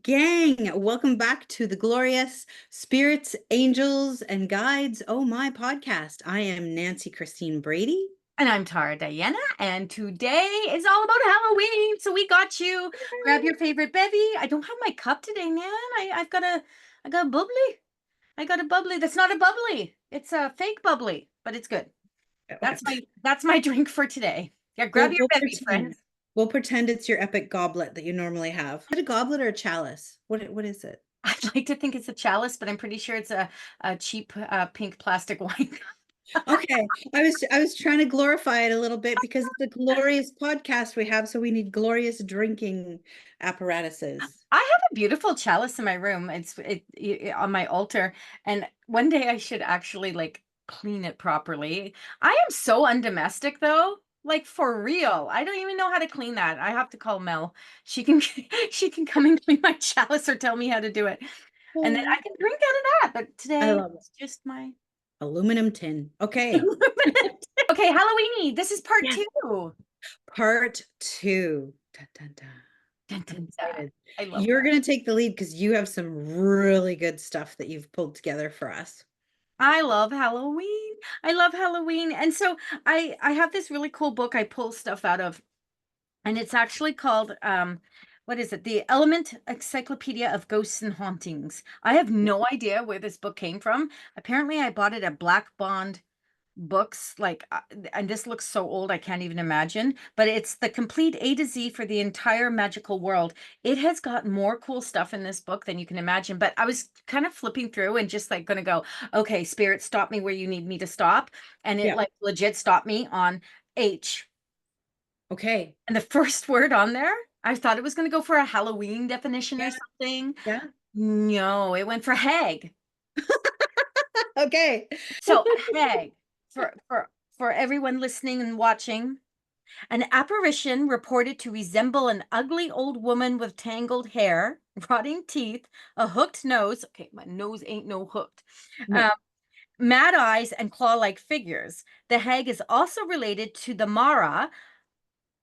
gang? Welcome back to the glorious Spirits, Angels, and Guides. Oh, my podcast. I am Nancy Christine Brady. And I'm Tara Diana, and today is all about Halloween. So we got you. Grab your favorite bevy. I don't have my cup today, man. I got a bubbly. I got a bubbly. That's not a bubbly. It's a fake bubbly, but it's good. Okay. That's my drink for today. Yeah, grab We'll, your we'll bevy, pretend. friends. We'll pretend it's your epic goblet that you normally have. Is it a goblet or a chalice? What is it? I'd like to think it's a chalice, but I'm pretty sure it's a cheap pink plastic wine. Okay. I was trying to glorify it a little bit because it's a glorious podcast we have, so we need glorious drinking apparatuses. I have a beautiful chalice in my room. On my altar, and one day I should actually like clean it properly. I am so undomestic though. Like for real. I don't even know how to clean that. I have to call Mel. She can she can come and clean my chalice or tell me how to do it. And then I Oh, can drink out of that. But I today love it. it's just my Aluminum tin. Okay. Okay, Halloweeny. This is part Yes. two. Part two. Dun, dun, dun. Dun, I'm dun, dun. excited. I love You're that. going to take the lead because you have some really good stuff that you've pulled together for us. I love Halloween. I love Halloween. And so I have this really cool book I pull stuff out of, and it's actually called what is it? The Element Encyclopedia of Ghosts and Hauntings. I have no idea where this book came from. Apparently I bought it at Black Bond books and this looks so old I can't even imagine, but it's the complete A to Z for the entire magical world. It has got more cool stuff in this book than you can imagine, but I was kind of flipping through and just like gonna go, okay, spirit, stop me where you need me to stop, and it Yeah. like legit stopped me on H, Okay. and the first word on there, I thought it was going to go for a Halloween definition Yeah. or something. Yeah. No, it went for hag. Okay. So hag, for everyone listening and watching, an apparition reported to resemble an ugly old woman with tangled hair, rotting teeth, a hooked nose. Okay, my nose ain't no hooked. No. Uh, Mad eyes and claw-like figures. The hag is also related to the Mara,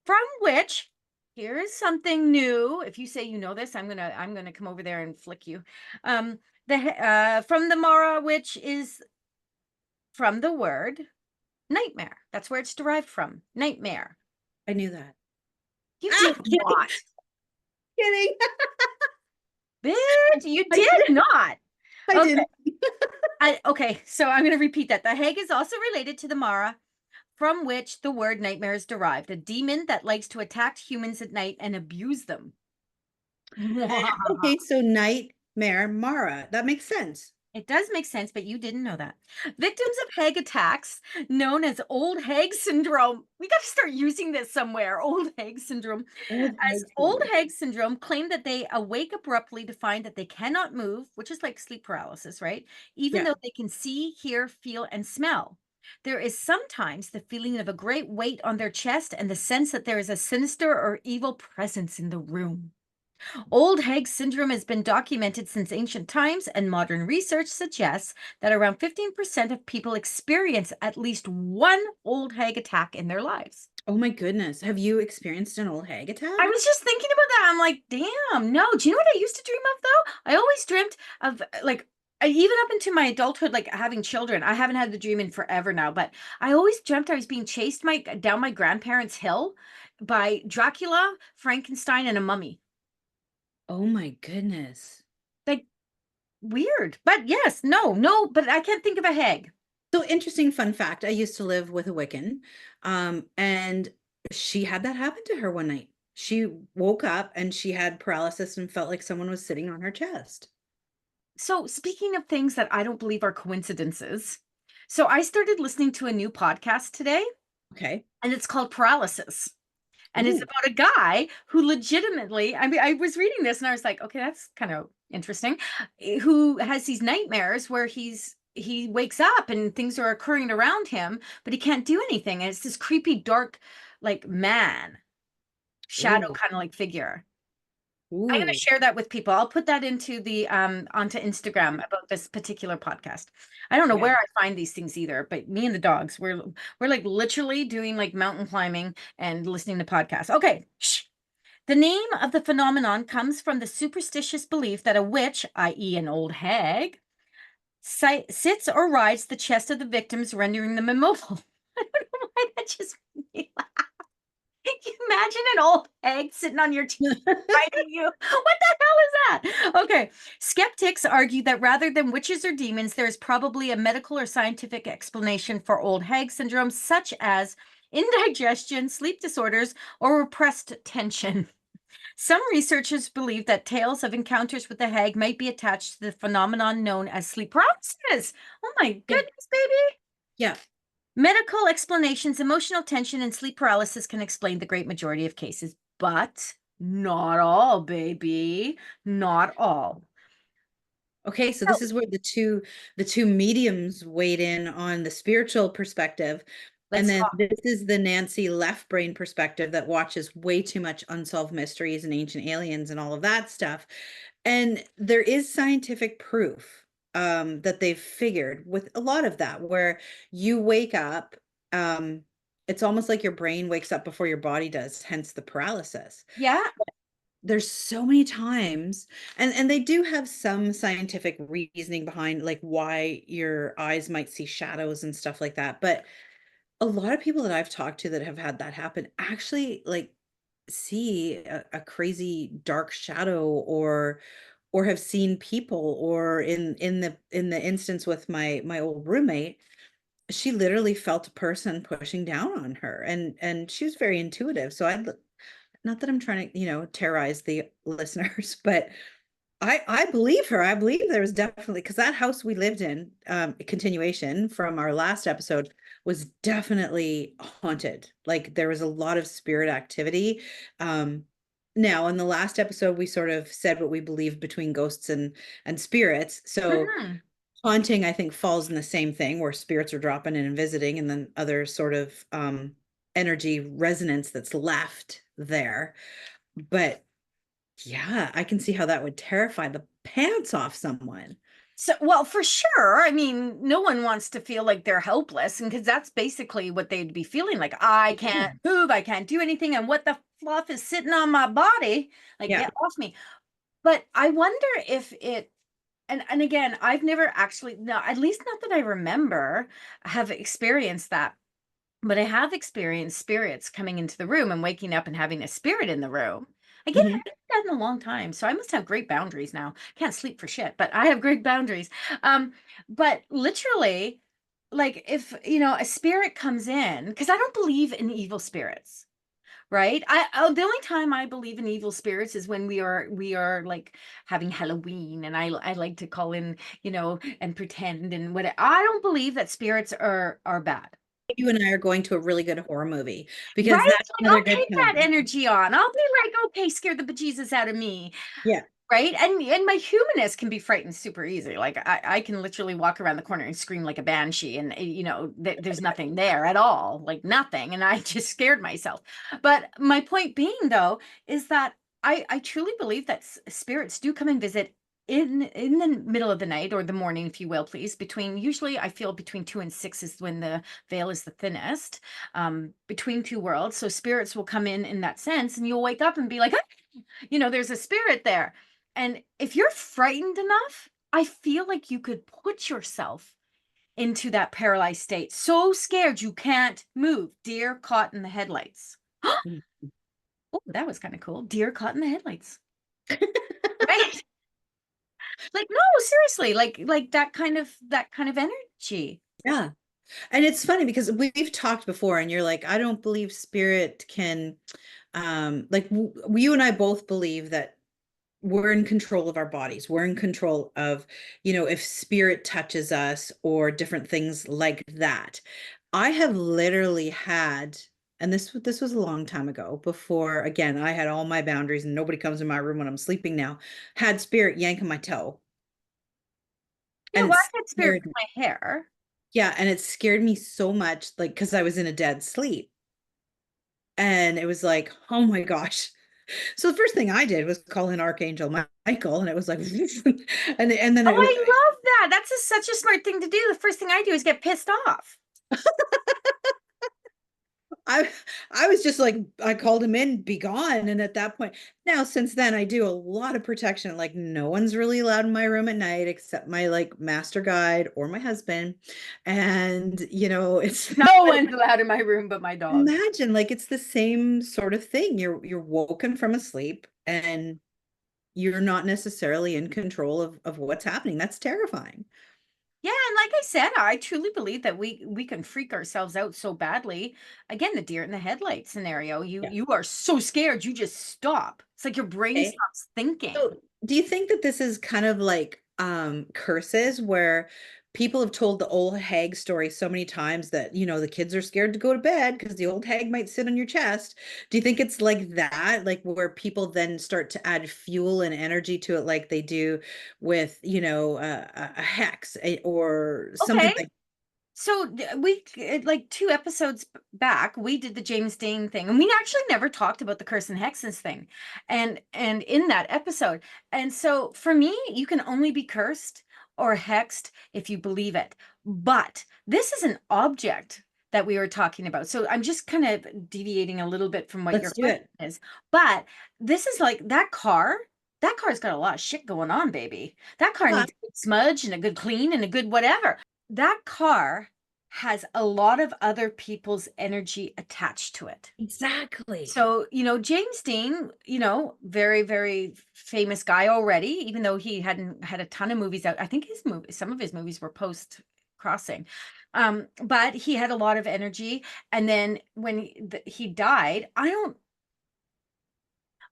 from which here is something new. If you say you know this, I'm gonna come over there and flick you. From the Mara, which is from the word nightmare. That's where it's derived from. Nightmare. I knew that. You Ah, did kidding. not. Kidding. Bitch, you I did did. not. I Okay. didn't. Okay, so I'm going to repeat that. The hag is also related to the Mara, from which the word nightmare is derived, a demon that likes to attack humans at night and abuse them. Okay, so Nightmare Mara. That makes sense. It does make sense, but you didn't know that. Victims of Hag attacks, known as Old Hag syndrome, we got to start using this somewhere. Old Hag syndrome. Old As Meg Old syndrome. Hag syndrome claim that they awake abruptly to find that they cannot move, which is like sleep paralysis, right? Even Yeah. though they can see, hear, feel, and smell. There is sometimes the feeling of a great weight on their chest and the sense that there is a sinister or evil presence in the room. Old Hag syndrome has been documented since ancient times, and modern research suggests that around 15% of people experience at least one old hag attack in their lives. Oh my goodness. Have you experienced an old hag I attack? was just thinking about that. I'm like, damn, no. Do you know what I used to dream of though? I always dreamt of like, even up into my adulthood, like having children. I haven't had the dream in forever now, but I always dreamt I was being chased down my grandparents' hill by Dracula, Frankenstein, and a mummy. Oh my goodness. Like, weird. But yes, no, but I can't think of a hag. So interesting fun fact. I used to live with a Wiccan, and she had that happen to her one night. She woke up and she had paralysis and felt like someone was sitting on her chest. So, speaking of things that I don't believe are coincidences, so I started listening to a new podcast today, Okay. and it's called Paralysis. And it's Ooh. about a guy who legitimately, I mean, I was reading this and I was like, okay, that's kind of interesting. Who has these nightmares where he wakes up and things are occurring around him, but he can't do anything. And it's this creepy, dark, like man, shadow Ooh. kind of like figure. I'm going to Ooh. share that with people. I'll put that into the onto Instagram about this particular podcast. I don't know Yeah. where I find these things either, but me and the dogs, we're like literally doing like mountain climbing and listening to podcasts. Okay. Shh. The name of the phenomenon comes from the superstitious belief that a witch, i.e., an old hag, sits or rides the chest of the victims, rendering them immobile. I don't know why that just made me laugh. Can you imagine an old hag sitting on your chest riding you? What the hell is that? Okay. Skeptics argue that rather than witches or demons, there is probably a medical or scientific explanation for old hag syndrome, such as indigestion, sleep disorders, or repressed tension. Some researchers believe that tales of encounters with the hag might be attached to the phenomenon known as sleep paralysis. Oh my Yeah. goodness, baby. Yeah. Medical explanations, emotional tension, and sleep paralysis can explain the great majority of cases, but not all, baby. Not all. Okay, so So this is where the two mediums weighed in on the spiritual perspective. And let's then talk. this is the Nancy left brain perspective that watches way too much unsolved mysteries and ancient aliens and all of that stuff. And there is scientific proof that they've figured with a lot of that, where you wake up, um, it's almost like your brain wakes up before your body does, hence the paralysis. Yeah. There's so many times, and they do have some scientific reasoning behind like why your eyes might see shadows and stuff like that, but a lot of people that I've talked to that have had that happen actually like see a crazy dark shadow, or have seen people, or in the instance with my old roommate, she literally felt a person pushing down on her, and she was very intuitive. So I, not that I'm trying to, terrorize the listeners, but I believe her. I believe there was definitely, because that house we lived in, a continuation from our last episode, was definitely haunted. Like there was a lot of spirit activity. Um, Now in the last episode, we sort of said what we believed between ghosts and spirits. So Mhm. haunting, I think, falls in the same thing where spirits are dropping in and visiting, and then other sort of energy resonance that's left there. But yeah, I can see how that would terrify the pants off someone. So, well, for sure. I mean, no one wants to feel like they're helpless, and because that's basically what they'd be feeling like. I Yeah. can't move, I can't do anything, and what the fluff is sitting on my body? Like, Yeah. get off me. But I wonder if it, and again, I've never actually, no, at least not that I remember, have experienced that. But I have experienced spirits coming into the room and waking up and having a spirit in the room. Again, I Mhm. haven't done that in a long time, so I must have great boundaries now. Can't sleep for shit, but I have great boundaries. Um, but literally, like if a spirit comes in, because I don't believe in evil spirits, right? The only time I believe in evil spirits is when we are like having Halloween, and I like to call in, and pretend and what. I don't believe that spirits are bad. You and I are going to a really good horror movie, Right? because that's Like, another I'll good take that time. energy on. I'll be like, okay, scare the bejesus out of me. Yeah. Right. And my humanist can be frightened super easy. Like I can literally walk around the corner and scream like a banshee, and there's nothing there at all, like nothing. And I just scared myself. But my point being though, is that I truly believe that spirits do come and visit in the middle of the night, or the morning, if you will, please, between, usually I feel between 2 and 6 is when the veil is the thinnest, between two worlds. So spirits will come in that sense, and you'll wake up and be like, "Ah," there's a spirit there. And if you're frightened enough, I feel like you could put yourself into that paralyzed state. So scared you can't move. Deer caught in the headlights. Mhm. Oh, that was kind of cool. Deer caught in the headlights. Right? Like, no, seriously, like that kind of energy. Yeah. And it's funny because we've talked before, and you're like, I don't believe spirit can, like you and I both believe that we're in control of our bodies. We're in control of, if spirit touches us or different things like that. I have literally had, and this was a long time ago, before again, I had all my boundaries and nobody comes in my room when I'm sleeping now, had spirit yanking my toe. Yeah, And well, it I had spirit scared with me. my hair. Yeah, and it scared me so much, like because I was in a dead sleep. And it was like, oh my gosh. So the first thing I did was call in Archangel Michael, and it was like, and then Oh, it was, I love that. That's such a smart thing to do. The first thing I do is get pissed off. I I was just like, I called him in, be gone. And at that point, now since then I do a lot of protection. Like no one's really allowed in my room at night except my like master guide or my husband. And it's No but one's allowed in my room but my dog. imagine like it's the same sort of thing. You're woken from a sleep and you're not necessarily in control of what's happening. That's terrifying. Yeah, and like I said, I truly believe that we can freak ourselves out so badly. Again, the deer in the headlight scenario. You Yeah. you are so scared, you just stop. It's like your brain Okay. stops thinking. So, do you think that this is kind of like curses where people have told the old hag story so many times that, the kids are scared to go to bed because the old hag might sit on your chest? Do you think it's like that, like where people then start to add fuel and energy to it like they do with, a hex or something Okay. like So like 2 episodes back, we did the James Dean thing, and we actually never talked about the curse and hexes thing, and in that episode, and so for me, you can only be cursed or hexed if you believe it. But this is an object that we were talking about, so I'm just kind of deviating a little bit from what your let's do question it. is. But this is like that car. That car's got a lot of shit going on, baby. That car But needs a good smudge and a good clean and a good whatever. That car has a lot of other people's energy attached to it. exactly. So, James Dean, very, very famous guy already, even though he hadn't had a ton of movies out. I think some of his movies were post crossing. But he had a lot of energy. And then when he died,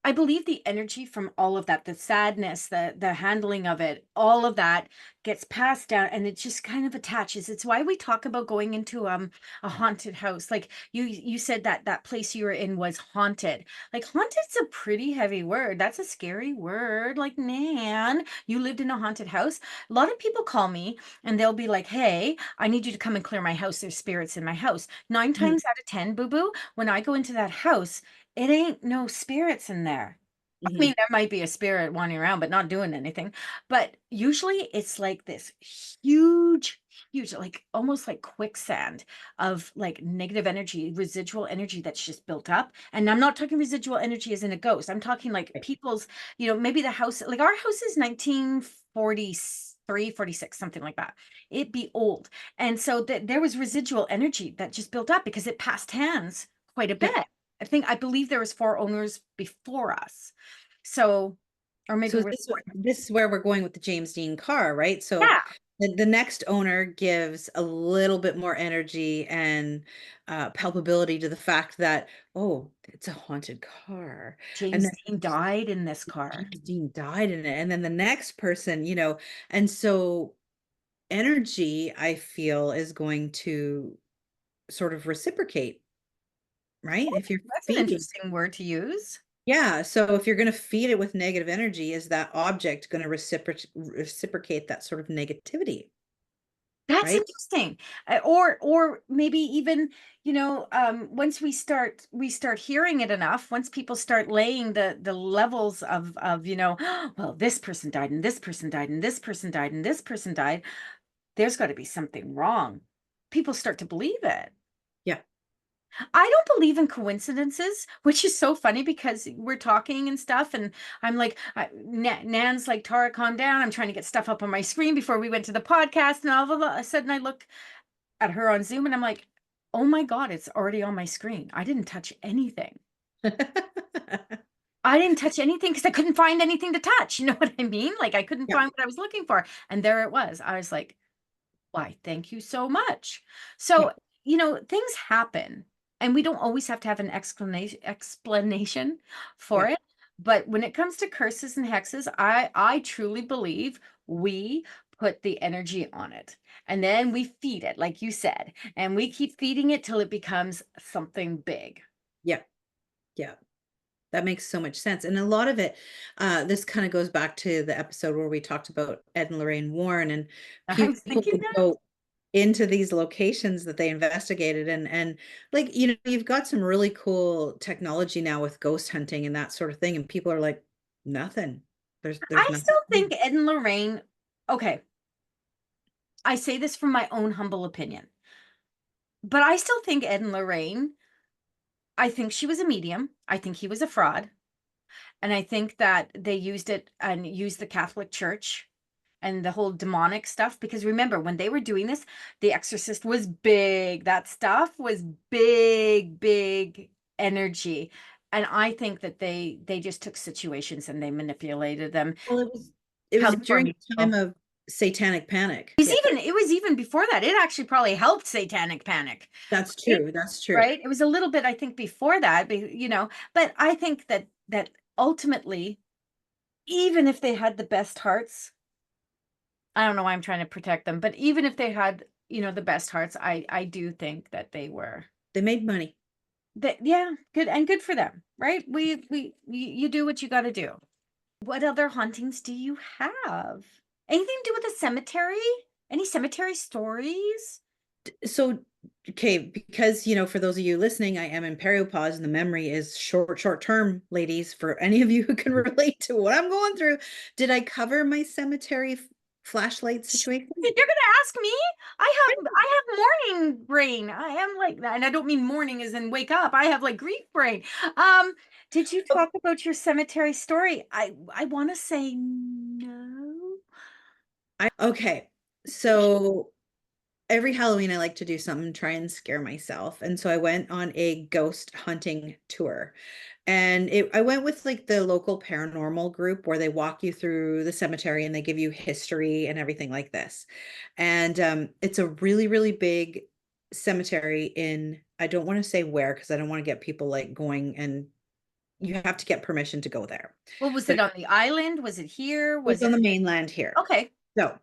I believe the energy from all of that, the sadness, the handling of it, all of that gets passed down and it just kind of attaches. It's why we talk about going into a haunted house. Like you said that place you were in was haunted. Like haunted's a pretty heavy word. That's a scary word. Like, Nan, you lived in a haunted house. A lot of people call me and they'll be like, "Hey, I need you to come and clear my house. There's spirits in my house." Nine Mhm, times out of 10, boo boo, when I go into that house, it ain't no spirits in there. I mean, mhm. there might be a spirit wandering around, but not doing anything. But usually it's like this huge, huge, like almost like quicksand of like negative energy, residual energy that's just built up. And I'm not talking residual energy as in a ghost. I'm talking like Right. people's, maybe the house, like our house is 1943, 46, something like that. It'd be old. And so there was residual energy that just built up because it passed hands quite a Yeah. bit. I believe there was 4 owners before us. So, or maybe So we're this is where we're going with the James Dean car, right? So yeah, the next owner gives a little bit more energy and palpability to the fact that, oh, it's a haunted car. And James then Dean died in this car. James Dean died in it. And then the next person, and so energy, I feel, is going to sort of reciprocate, right? If you're That's an feeding. interesting word to use. Yeah, so if you're going to feed it with negative energy, is that object going to reciprocate that sort of negativity, That's right? interesting. Or maybe even, once we start hearing it enough, once people start laying the levels of, well, this person died and this person died and this person died and this person died, there's got to be something wrong. People start to believe it. Yeah. I don't believe in coincidences, which is so funny because we're talking and stuff, and I'm like, Nan's like, "Tara, calm down. I'm trying to get stuff up on my screen before we went to the podcast." And all of a sudden, I look at her on Zoom, and I'm like, "Oh my God, it's already on my screen. I didn't touch anything. I didn't touch anything because I couldn't find anything to touch. You know what I mean? Like I couldn't Yeah. find what I was looking for, and there it was. I was like, why, thank you so much. So, Yeah. things happen and we don't always have to have an explanation for Yeah. it. But when it comes to curses and hexes, I truly believe we put the energy on it. And then we feed it, like you said, and we keep feeding it till it becomes something big. Yeah. Yeah. That makes so much sense. And a lot of it, this kind of goes back to the episode where we talked about Ed and Lorraine Warren and I was people thinking would that. go into these locations that they investigated and like you've got some really cool technology now with ghost hunting and that sort of thing and people are like nothing, there's I nothing. still think Ed and Lorraine, okay, I say this from my own humble opinion, but I still think Ed and Lorraine I think she was a medium. I think he was a fraud. And I think that they used it and used the Catholic Church and the whole demonic stuff. Because remember, when they were doing this, The Exorcist was big. That stuff was big, big energy. And I think that they just took situations and they manipulated them. Well, it was Held them for during the time people. of satanic panic. Yeah, It was even before that. It actually probably helped Satanic Panic. that's Right? true. That's true. Right? It was a little bit, I think, before that, but I think that ultimately, even if they had the best hearts, I don't know why I'm trying to protect them, but even if they had, the best hearts, I do think that they were They made money. that yeah, good and good for them, right? You do what you got to do. What other hauntings do you have? Anything to do with a cemetery? Any cemetery stories? So, okay, because for those of you listening, I am in periopause and the memory is short term, ladies. For any of you who can relate to what I'm going through, did I cover my cemetery flashlight situation? You're gonna ask me? I have morning brain. I am like that, and I don't mean morning as in wake up. I have like grief brain. Um, did you talk about your cemetery story? I want to say no. Okay, so every Halloween I like to do something, try and scare myself. And so I went on a ghost hunting tour. And I went with like the local paranormal group where they walk you through the cemetery and they give you history and everything like this. And it's a really, really big cemetery in, I don't want to say where because I don't want to get people like going, and you have to get permission to go there. Well, was But it it on the island? Was it here? was Was on it the mainland here. okay? So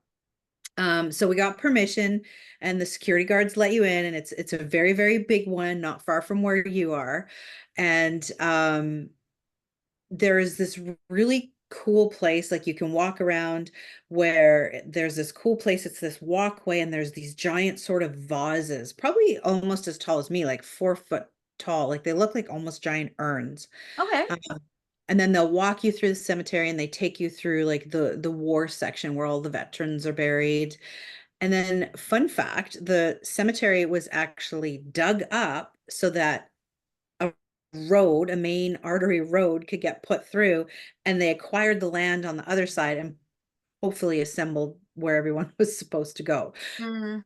so we got permission and the security guards let you in, and it's a very, very big one, not far from where you are. And there is this really cool place, like you can walk around where there's this cool place. It's this walkway, and there's these giant sort of vases, probably almost as tall as me, like 4 foot tall. Like they look like almost giant urns. Okay. Um, and then they'll walk you through the cemetery and they take you through like the war section where all the veterans are buried. And then, fun fact, the cemetery was actually dug up so that a a main artery road, could get put through. And they acquired the land on the other side and hopefully assembled where everyone was supposed to go. Mm-hmm.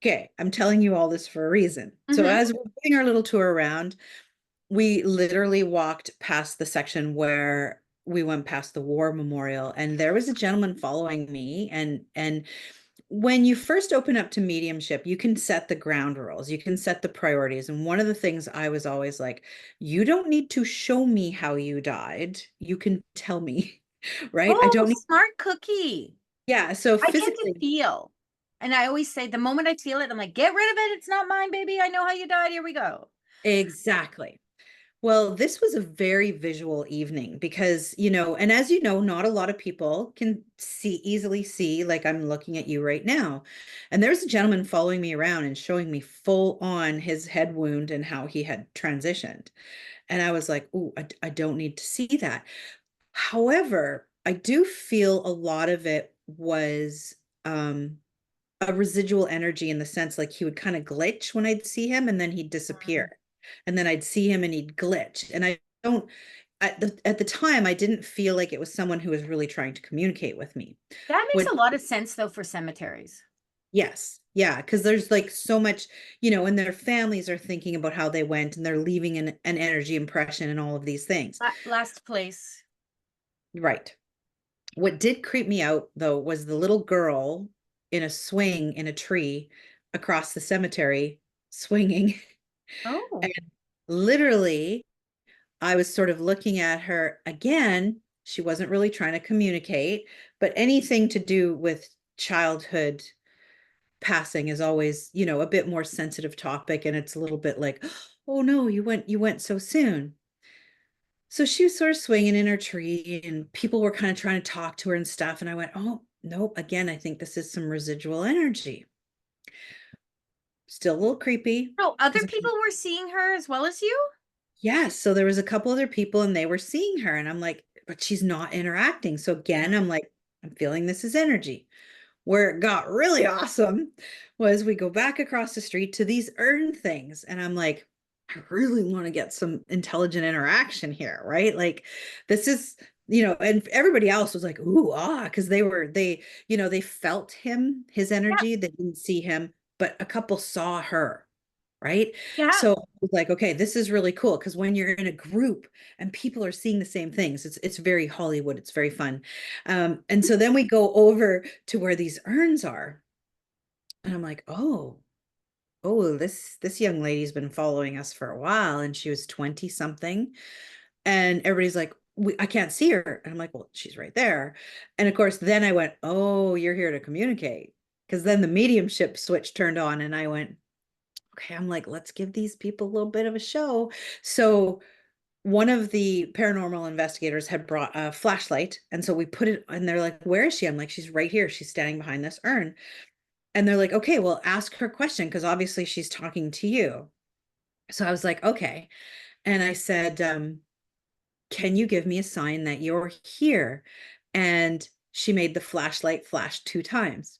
Okay, I'm telling you all this for a reason. So, Mm-hmm. as we're doing our little tour around, we literally walked past the section where we went past the war memorial, and there was a gentleman following me. And when you first open up to mediumship, you can set the ground rules, you can set the priorities. And one of the things I was always like, you don't need to show me how you died. You can tell me, right? I Oh, don't need, smart cookie. yeah. So I tend to physically, feel, and I always say the moment I feel it, I'm like, get rid of it. It's not mine, baby. I know how you died. Here we go. exactly. Well, this was a very visual evening because, and as you know, not a lot of people can easily see, like I'm looking at you right now. And there's a gentleman following me around and showing me full on his head wound and how he had transitioned. And I was like, oh, I don't need to see that. However, I do feel a lot of it was a residual energy, in the sense like he would kind of glitch when I'd see him and then he'd disappear. Mm. And then I'd see him and he'd glitch. And I don't at the time I didn't feel like it was someone who was really trying to communicate with me. That makes When a lot of sense though for cemeteries. yes, yeah, because there's like so much, and their families are thinking about how they went and they're leaving an energy impression and all of these things. Last place. Right. What did creep me out though was the little girl in a swing in a tree across the cemetery swinging. Oh, Literally, I was sort of looking at her again. She wasn't really trying to communicate, but anything to do with childhood passing is always, a bit more sensitive topic. And it's a little bit like, oh no, you went so soon. So she was sort of swinging in her tree and people were kind of trying to talk to her and stuff. And I went, oh, nope. Again, I think this is some residual energy. Still a little creepy. so other 'Cause people were seeing her as well as you? yes, so there was a couple other people and they were seeing her, and I'm like, but she's not interacting. So again, I'm like, I'm feeling this is energy. Where it got really awesome was we go back across the street to these urn things, and I'm like, I really want to get some intelligent interaction here, right? Like this is, and everybody else was like, ooh, because they felt him, his Yeah, energy. They didn't see him, but a couple saw her, right? yeah. So I was like, okay, this is really cool because when you're in a group and people are seeing the same things, it's very Hollywood. It's very fun. And so then we go over to where these urns are, and I'm like, oh, this young lady's been following us for a while, and she was 20 something, and everybody's like, I can't see her, and I'm like, well, she's right there. And of course then I went, oh, you're here to communicate, because then the mediumship switch turned on, and I went, okay, I'm like, let's give these people a little bit of a show. So one of the paranormal investigators had brought a flashlight, and so we put it, and they're like, where is she? I'm like, she's right here, she's standing behind this urn. And they're like, okay, well, ask her a question because obviously she's talking to you. So I was like, okay. And I said, can you give me a sign that you're here? And she made the flashlight flash 2 times.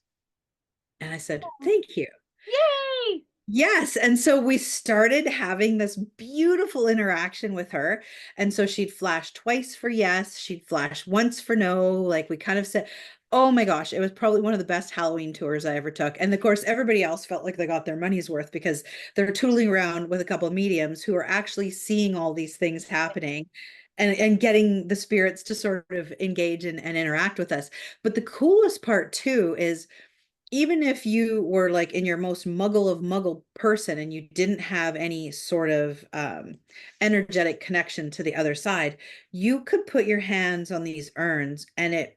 And I said, thank you. Yay! Yes. And so we started having this beautiful interaction with her. And so she'd flash twice for yes, she'd flash once for no. Like we kind of said, oh my gosh, it was probably one of the best Halloween tours I ever took. And of course, everybody else felt like they got their money's worth because they're tooling around with a couple of mediums who are actually seeing all these things happening. And getting the spirits to sort of engage and interact with us. But the coolest part too is even if you were like in your most muggle of muggle person and you didn't have any sort of energetic connection to the other side, you could put your hands on these urns and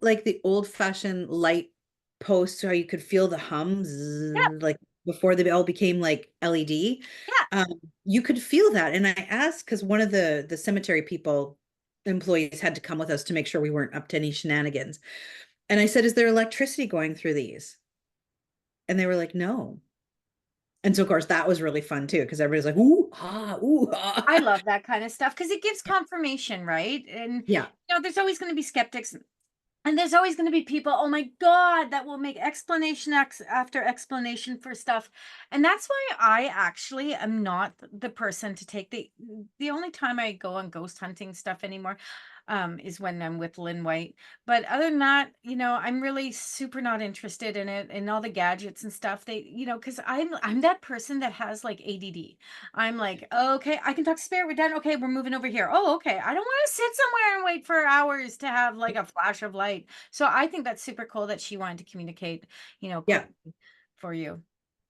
like the old fashioned light posts, how you could feel the hums Yeah, like before they all became like LED. yeah. um, you could feel that. And I asked because one of the cemetery people employees had to come with us to make sure we weren't up to any shenanigans. And I said, is there electricity going through these? And they were like, no. And so, of course, that was really fun too, because everybody's like, ooh, I ah. love that kind of stuff because it gives confirmation, right? And Yeah, there's always going to be skeptics. And there's always going to be people, oh my God, that will make explanation after explanation for stuff. And that's why I actually am not the person to take the only time I go on ghost hunting stuff anymore is when I'm with Lynn White. But other than that, I'm really super not interested in it and all the gadgets and stuff. Because I'm that person that has like ADD. I'm like, okay, I can talk spirit. We're done. Okay, we're moving over here. Oh, okay. I don't want to sit somewhere and wait for hours to have like a flash of light. So I think that's super cool that she wanted to communicate, yeah, quickly for you.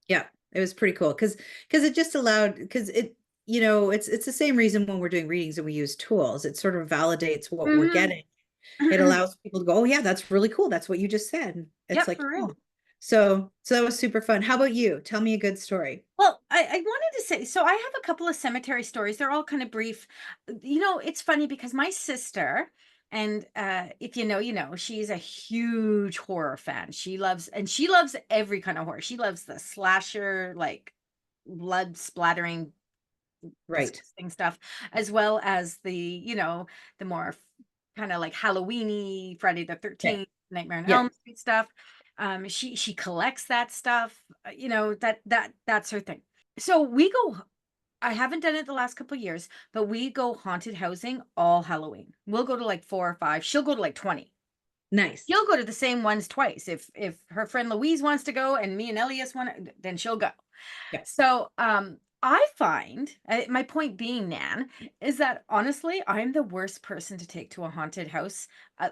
yeah. It was pretty cool because it just allowed because it's the same reason when we're doing readings and we use tools. It sort of validates what we're Hmm. getting. It allows people to go, oh yeah, that's really cool. That's what you just said. It's Yep, like, for yeah. real. So that was super fun. How about you? Tell me a good story. Well, I wanted to say, so I have a couple of cemetery stories. They're all kind of brief. It's funny because my sister, and if you know, she's a huge horror fan. She loves every kind of horror. She loves the slasher, like blood splattering, Right. disgusting stuff, as well as the more kind of like Halloweeny, Friday the Okay. 13th, Nightmare on Yeah. Elm Street stuff. She collects that stuff. That's her thing. So we go. I haven't done it the last couple of years, but we go haunted housing all Halloween. We'll go to like 4 or 5. She'll go to like 20. Nice. She'll go to the same ones twice. If her friend Louise wants to go and me and Elias want, then she'll go. Yeah. So, I find my point being, Nan, is that honestly, I'm the worst person to take to a haunted house,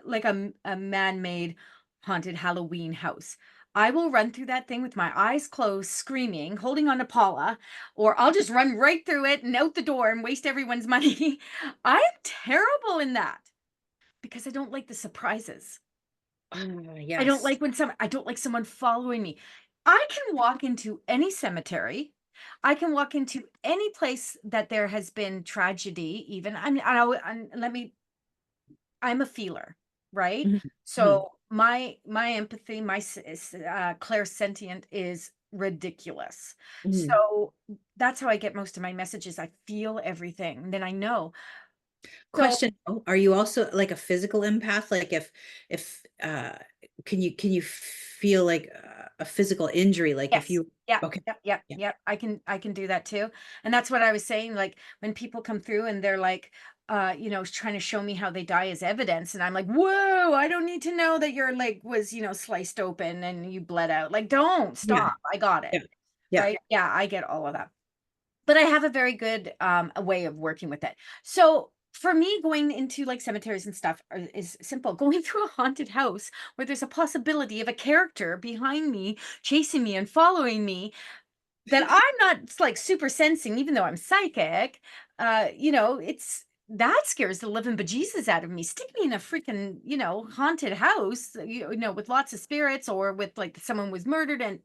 like a man-made haunted Halloween house. I will run through that thing with my eyes closed, screaming, holding on to Paula, or I'll just run right through it and out the door and waste everyone's money. I'm terrible in that because I don't like the surprises. Yes. I don't like someone following me. I can walk into any cemetery. I can walk into any place that there has been tragedy even. I'm a feeler, right? Mhm. Mhm. So my empathy, clairsentient is ridiculous. Mhm. So that's how I get most of my messages. I feel everything, then I know. So Question, are you also like a physical empath? Like if can you feel like a physical injury, like if Yes. you Yep, okay. yep, yep, Yeah. yep. I can do that too. And that's what I was saying, like, when people come through and they're like, trying to show me how they die as evidence, and I'm like, "Whoa, I don't need to know that your leg was, sliced open and you bled out. Like, don't Yeah. stop. I got it." Yeah. Yeah. Right? Yeah, I get all of that. But I have a very good a way of working with it. So for me, going into like cemeteries and stuff is simple. Going through a haunted house where there's a possibility of a character behind me chasing me and following me that I'm not like super sensing, even though I'm psychic. It's that scares the living bejesus out of me. Stick me in a freaking, haunted house, with lots of spirits, or with like someone was murdered, and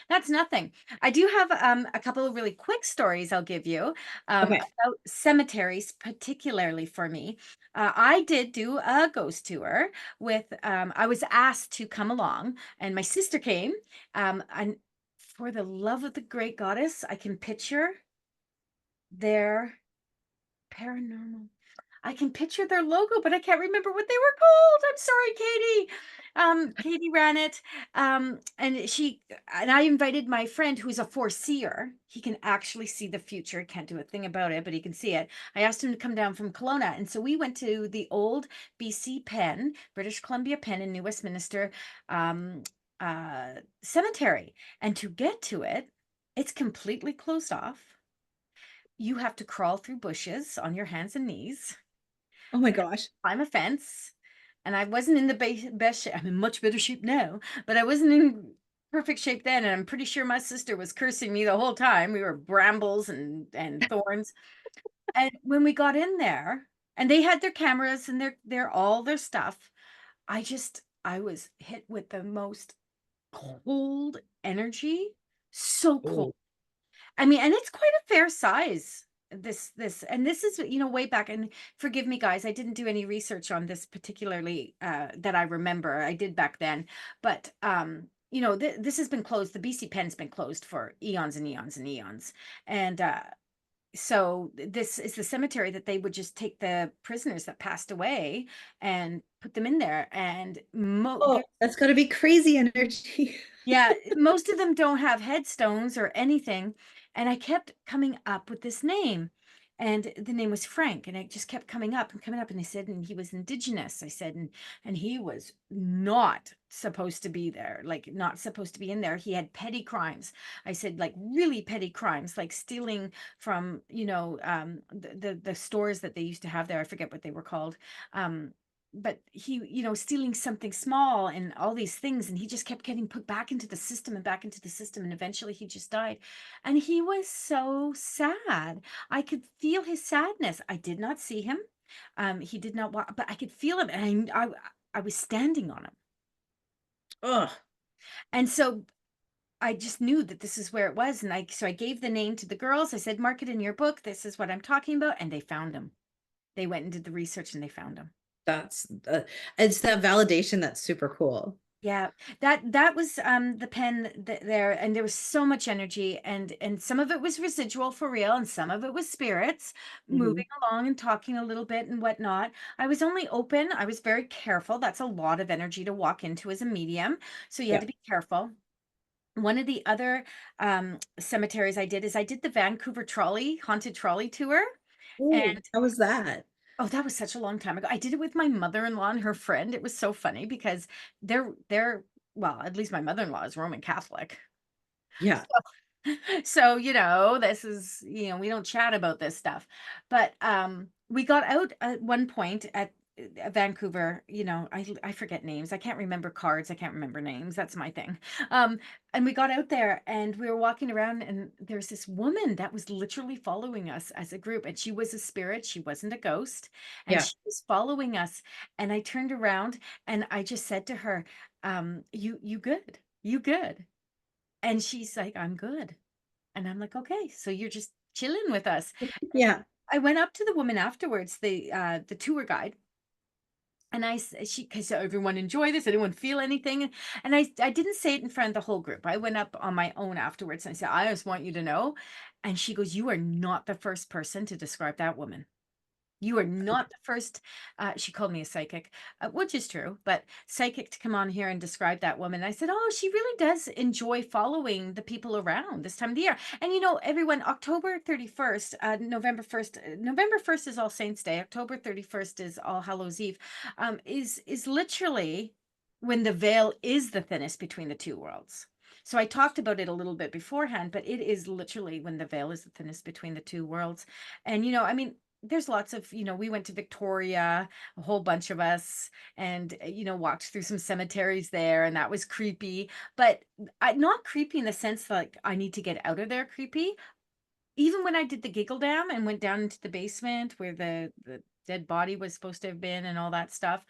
that's nothing. I do have a couple of really quick stories I'll give you Okay. about cemeteries, particularly for me. I did do a ghost tour I was asked to come along, and my sister came. And for the love of the great goddess, I can picture their paranormal. I can picture their logo, but I can't remember what they were called. I'm sorry, Katie. Katie ran it. And I invited my friend who's a foreseer. He can actually see the future. Can't do a thing about it, but he can see it. I asked him to come down from Kelowna. And so we went to the old BC Penn, British Columbia Penn in New Westminster um, cemetery. And to get to it, it's completely closed off. You have to crawl through bushes on your hands and knees, Oh my gosh. climb a fence, and I wasn't in the best shape. I'm in much better shape now, but I wasn't in perfect shape then, and I'm pretty sure my sister was cursing me the whole time. We were brambles and thorns. And when we got in there, and they had their cameras and their all their stuff, I was hit with the most cold energy. So cold. Oh. I mean, and it's quite a fair size. This is, way back. And forgive me, guys, I didn't do any research on this particularly that I remember. I did back then, but this has been closed. The BC Penn's been closed for eons and eons and eons, and so this is the cemetery that they would just take the prisoners that passed away and put them in there, and Oh, that's gotta be crazy energy. yeah, most of them don't have headstones or anything, and I kept coming up with this name, and the name was Frank, and it just kept coming up, and they said, and he was Indigenous. I said, and he was not supposed to be there, like not supposed to be in there. He had petty crimes. I said, like really petty crimes, like stealing from, the stores that they used to have there. I forget what they were called. But he, stealing something small and all these things, and he just kept getting put back into the system and back into the system, and eventually he just died. And he was so sad. I could feel his sadness. I did not see him. He did not walk, but I could feel him, and I was standing on him. Oh, And so I just knew that this is where it was, and I gave the name to the girls. I said, "Mark it in your book. This is what I'm talking about." And they found him. They went and did the research, and they found him. that's it's that validation that's super cool. Yeah, that was the pen there, and there was so much energy, and some of it was residual for real, and some of it was spirits Mhm. moving along and talking a little bit and whatnot. I was only open, I was very careful. That's a lot of energy to walk into as a medium, so you had Yeah. to be careful. One of the other cemeteries I did is I did the Vancouver trolley haunted trolley tour. Oh, how was that? Oh, that was such a long time ago. I did it with my mother-in-law and her friend. It was so funny because they're well, at least my mother-in-law is Roman Catholic. Yeah. So, this is, we don't chat about this stuff. But we got out at one point at Vancouver, I forget names. I can't remember cards. I can't remember names. That's my thing. Um, and we got out there and we were walking around, and there's this woman that was literally following us as a group, and she was a spirit. She wasn't a ghost, and Yeah. she was following us. And I turned around and I just said to her, you good? You good? And she's like, "I'm good." And I'm like, "Okay, so you're just chilling with us." And Yeah. I went up to the woman afterwards, the tour guide, and she, because everyone enjoy this, anyone feel anything? And I didn't say it in front of the whole group. I went up on my own afterwards and I said, "I just want you to know." And she goes, "You are not the first person to describe that woman." You are not the first, she called me a psychic, which is true, but psychic to come on here and describe that woman. I said, "Oh, she really does enjoy following the people around this time of the year." And everyone, October 31st, November 1st, November 1st is All Saints Day, October 31st is All Hallows Eve, is literally when the veil is the thinnest between the two worlds. So I talked about it a little bit beforehand, but it is literally when the veil is the thinnest between the two worlds. And I mean, there's lots of, we went to Victoria, a whole bunch of us, and, walked through some cemeteries there, and that was creepy. But not creepy in the sense like I need to get out of there creepy. Even when I did the Giggle Dam and went down into the basement where the dead body was supposed to have been and all that stuff,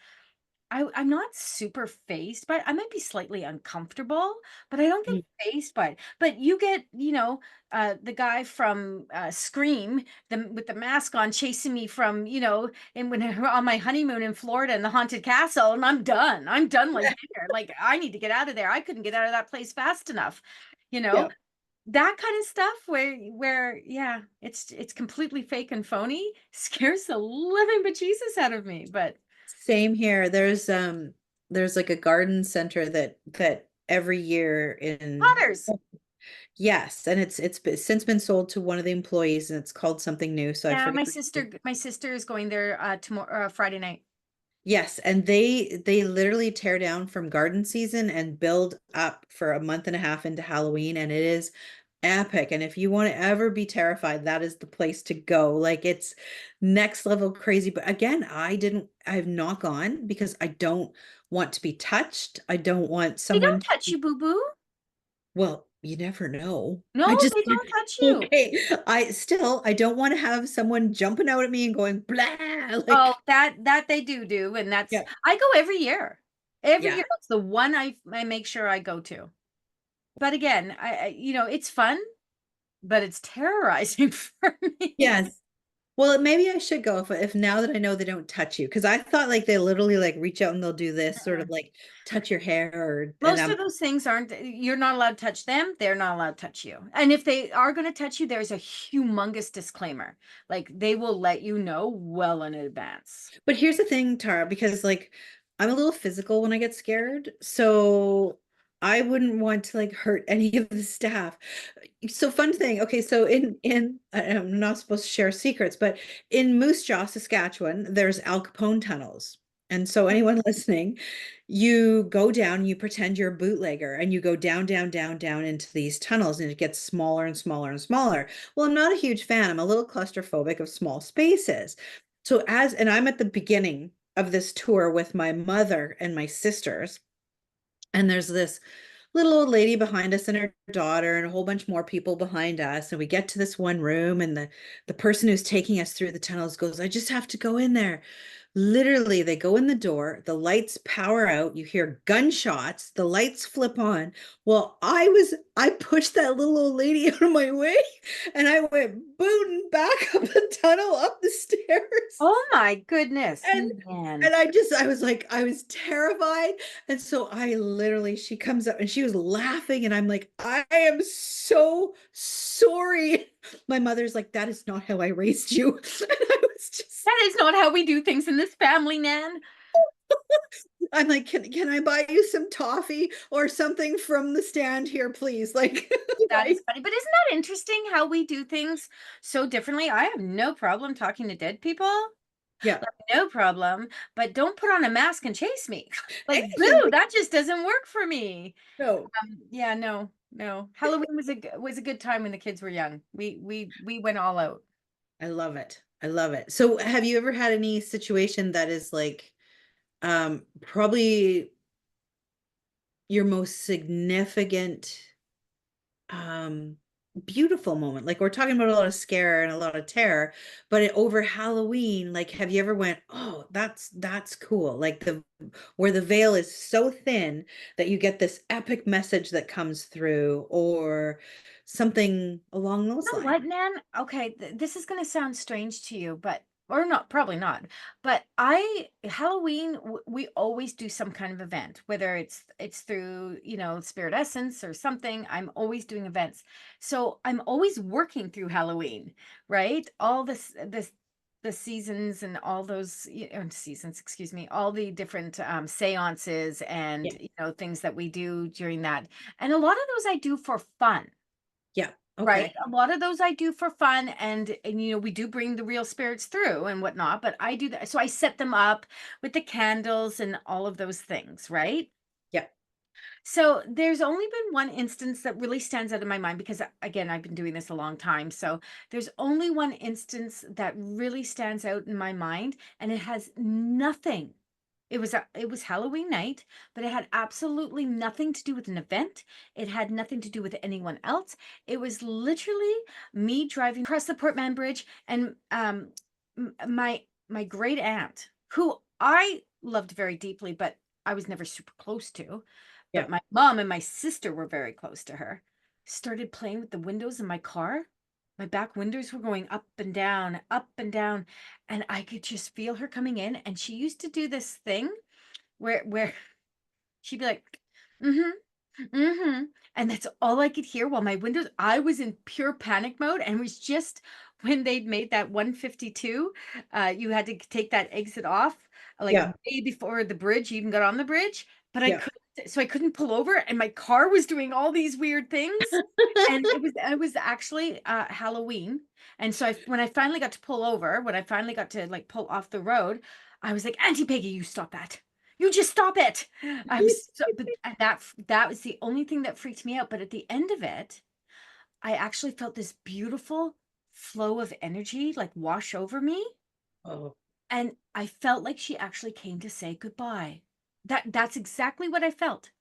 I'm not super phased by it. I might be slightly uncomfortable, but I don't get Mm. phased by it. But you get, the guy from Scream, with the mask on, chasing me from, and when on my honeymoon in Florida in the haunted castle, and I'm done. I'm done like there. Like I need to get out of there. I couldn't get out of that place fast enough. You know, Yeah. that kind of stuff where yeah, it's completely fake and phony scares the living bejesus out of me. But Same here. There's like a garden center that every year in Potters. yes, and since been sold to one of the employees, and it's called something new, so I Yeah, forget. my sister is going there tomorrow, Friday night. Yes, and they literally tear down from garden season and build up for a month and a half into Halloween, and it is epic. And if you want to ever be terrified, that is the place to go. Like it's next level crazy. But again, I've not gone because I don't want to be touched. I don't want They someone don't to, touch you, boo boo. well, you never know. I No, just, they don't touch you. okay. I don't want to have someone jumping out at me and going blah, Oh, like, that they do, and yeah, I go every year. Every yeah. year, that's the one I make sure I go to. But again, it's fun, but it's terrorizing for me. Yes. Well, maybe I should go if now that I know they don't touch you, because I thought like they literally like reach out and they'll do this sort of Mm-mm. like touch your hair or and Most of those things aren't, you're not allowed to touch them. They're not allowed to touch you. And if they are going to touch you, there's a humongous disclaimer. Like they will let you know well in advance. but here's the thing, Tara, because like I'm a little physical when I get scared, so I wouldn't want to like hurt any of the staff. So fun thing. Okay, so in I'm not supposed to share secrets, but in Moose Jaw, Saskatchewan, there's Al Capone tunnels. And so anyone listening, you go down, you pretend you're a bootlegger, and you go down, down, down, down into these tunnels, and it gets smaller and smaller and smaller. Well, I'm not a huge fan. I'm a little claustrophobic of small spaces. And I'm at the beginning of this tour with my mother and my sisters, and there's this little old lady behind us and her daughter and a whole bunch more people behind us, and we get to this one room, and the person who's taking us through the tunnels goes, I just have to go in there. Literally, they go in the door, the lights power out, you hear gunshots, the lights flip on. Well, I pushed that little old lady out of my way, and I went booting back up the tunnel, up the stairs. Oh my goodness, and man. and I was like, I was terrified. And so I literally, she comes up and she was laughing, and I'm like, I am so sorry. My mother's like, that is not how I raised you. And I was just, That is not how we do things in this family, Nan. I'm like, can I buy you some toffee or something from the stand here, please? Like, That right? is funny. But isn't that interesting how we do things so differently? I have no problem talking to dead people. Yeah. Like, no problem. But don't put on a mask and chase me. Like, Anything boo, like, that just doesn't work for me. no. Yeah, no, no. Halloween was a good time when the kids were young. We went all out. I love it. I love it. So have you ever had any situation that is like probably your most significant um beautiful moment? Like we're talking about a lot of scare and a lot of terror, but over Halloween, like have you ever went, oh, that's cool, like the where the veil is so thin that you get this epic message that comes through, or something along those Know lines? what, Nan? Okay, this is going to sound strange to you, but or not, probably not. But I Halloween, we always do some kind of event, whether it's through Spirit Essence or something. I'm always doing events, so I'm always working through Halloween, right? All this the seasons and all those seasons, excuse me, all the different seances and Yeah. things that we do during that. And a lot of those I do for fun. Yeah. Right. Okay. A lot of those I do for fun and we do bring the real spirits through and whatnot, but I do that. So I set them up with the candles and all of those things, right? Yeah. So there's only been one instance that really stands out in my mind because again, I've been doing this a long time. So there's only one instance that really stands out in my mind and it has nothing. It was Halloween night, but it had absolutely nothing to do with an event. It had nothing to do with anyone else. It was literally me driving across the Portman Bridge and my great aunt, who I loved very deeply, but I was never super close to. But Yeah. my mom and my sister were very close to her. Started playing with the windows in my car. My back windows were going up and down, and I could just feel her coming in. And she used to do this thing where she'd be like, "Mm-hmm, mm-hmm," and that's all I could hear while my windows. I was in pure panic mode, and it was just when they'd made that 152. You had to take that exit off, like Yeah. way before the bridge. You even got on the bridge, but I Yeah. couldn't. So I couldn't pull over, and my car was doing all these weird things. And it was actually Halloween, and so when I finally got to pull over, when I finally got to like pull off the road, I was like, "Auntie Peggy, you stop that! You just stop it!" I was so, but that was the only thing that freaked me out. But at the end of it, I actually felt this beautiful flow of energy like wash over me, Oh, and I felt like she actually came to say goodbye. That's exactly what I felt.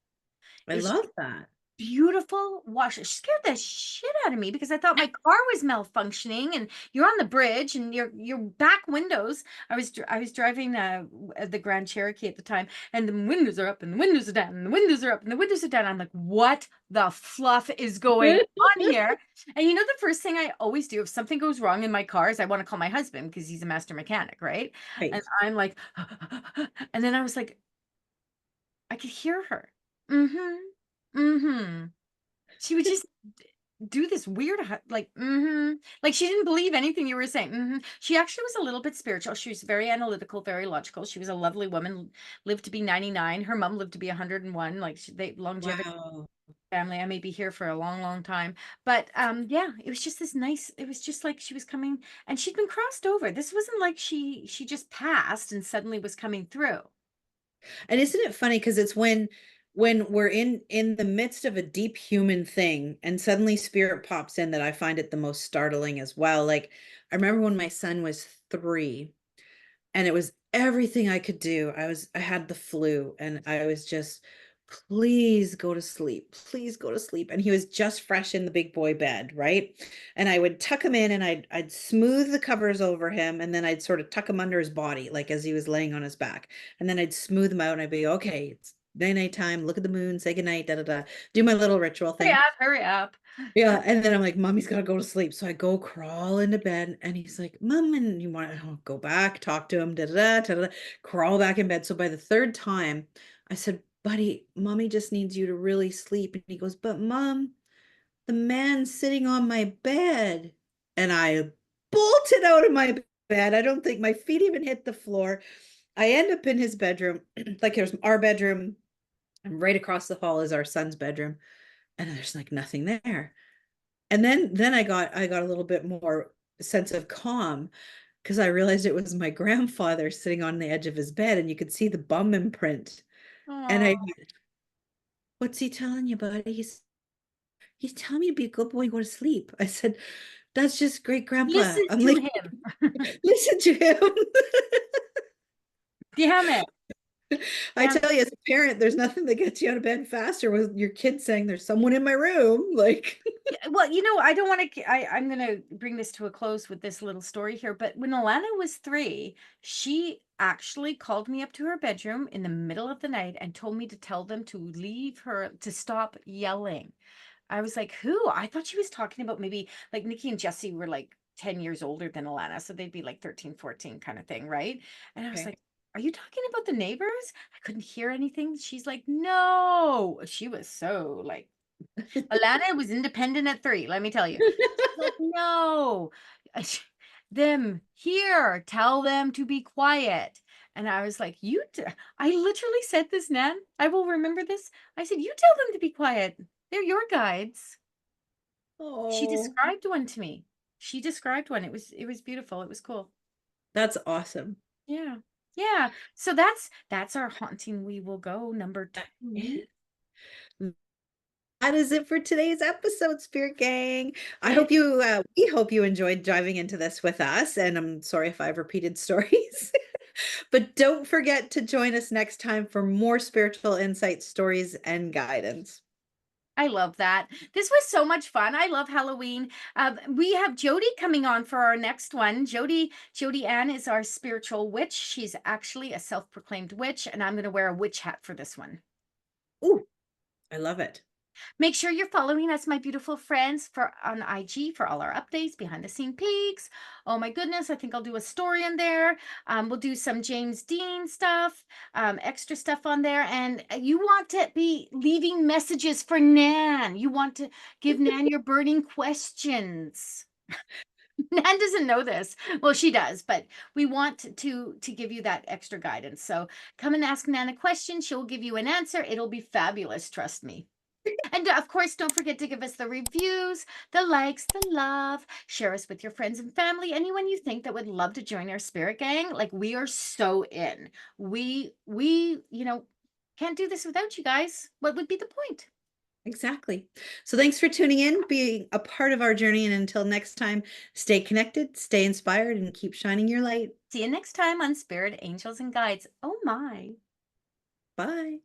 I Is love that. beautiful wash. It scared the shit out of me because I thought my car was malfunctioning and you're on the bridge and your back windows. I was driving the Grand Cherokee at the time and the windows are up and the windows are down and the windows are up and the windows are down. I'm like, what the fluff is going on here? And the first thing I always do if something goes wrong in my car is I want to call my husband because he's a master mechanic, right? And Right. I'm like, and then I was like, I could hear her. Mm-hmm. Mm-hmm. She would just do this weird, like, like she didn't believe anything you were saying. She actually was a little bit spiritual. She was very analytical, very logical. She was a lovely woman, lived to be 99. Her mom lived to be 101. Like they longevity Wow. family. I may be here for a long, long time. But yeah, it was just this nice, it was just like she was coming and she'd been crossed over. This wasn't like she just passed and suddenly was coming through. And isn't it funny because it's when we're in the midst of a deep human thing and suddenly spirit pops in that I find it the most startling as well. Like I remember when my son was 3 and it was everything I could do. I had the flu and I was just, please go to sleep. Please go to sleep. And he was just fresh in the big boy bed, right? And I would tuck him in and I'd smooth the covers over him and then I'd sort of tuck him under his body, like as he was laying on his back. And then I'd smooth him out and I'd be, okay, it's night time, look at the moon, say goodnight, da da da. Do my little ritual Hurry thing. up, hurry up. Yeah, and then I'm like, "Mommy's gotta go to sleep." So I go crawl into bed, and he's like, "Mom," and you want to go back, talk to him, da da da da da, crawl back in bed. So by the third time, I said, "Buddy, Mommy just needs you to really sleep." And he goes, "But Mom, the man's sitting on my bed." And I bolted out of my bed. I don't think my feet even hit the floor. I end up in his bedroom, like there's our bedroom, and right across the hall is our son's bedroom, and there's like nothing there. And then I got a little bit more sense of calm because I realized it was my grandfather sitting on the edge of his bed and you could see the bum imprint. And I Oh, went, "What's he telling you, buddy?" He's telling me to be a good boy and go to sleep. I said, "That's just great grandpa." listen I'm to like, him. listen to him. Damn it. I Damn. tell you, as a parent, there's nothing that gets you out of bed faster with your kid saying there's someone in my room. Like, Yeah, well, I don't want to. I'm going to bring this to a close with this little story here. But when Alana was 3, she actually called me up to her bedroom in the middle of the night and told me to tell them to leave her, to stop yelling. I was like, who? I thought she was talking about maybe like Nikki and Jesse were like 10 years older than Alana. So they'd be like 13, 14 kind of thing. Right. And I was okay. like, are you talking about the neighbors? I couldn't hear anything. She's like, no. She was so like, Alana was independent at 3, let me tell you. She's like, "No." them here, tell them to be quiet. And I was like, I literally said this, Nan. I will remember this. I said, you tell them to be quiet. They're your guides. She Oh, described one to me. She described one. It was beautiful. It was cool. that's awesome. Yeah. Yeah. So that's our haunting we will go number That 2. is that is it for today's episode, Spirit Gang. It We hope you enjoyed diving into this with us. And I'm sorry if I've repeated stories, but don't forget to join us next time for more spiritual insight, stories, and guidance. I love that. This was so much fun. I love Halloween. We have Jody coming on for our next one. Jody Ann is our spiritual witch. She's actually a self-proclaimed witch, and I'm going to wear a witch hat for this one. Ooh, I love it. Make sure you're following us, my beautiful friends, for on IG for all our updates, behind the scene peeks. Oh my goodness, I think I'll do a story in there. We'll do some James Dean stuff, extra stuff on there. And you want to be leaving messages for Nan. You want to give Nan your burning questions. Nan doesn't know this. Well, she does, but we want to give you that extra guidance. So come and ask Nan a question. She'll give you an answer. It'll be fabulous, trust me. And of course, don't forget to give us the reviews, the likes, the love. Share us with your friends and family. Anyone you think that would love to join our spirit gang. Like, we are so in. We can't do this without you guys. What would be the point? Exactly. So thanks for tuning in, being a part of our journey. And until next time, stay connected, stay inspired, and keep shining your light. See you next time on Spirit, Angels, and Guides. Oh my. Bye.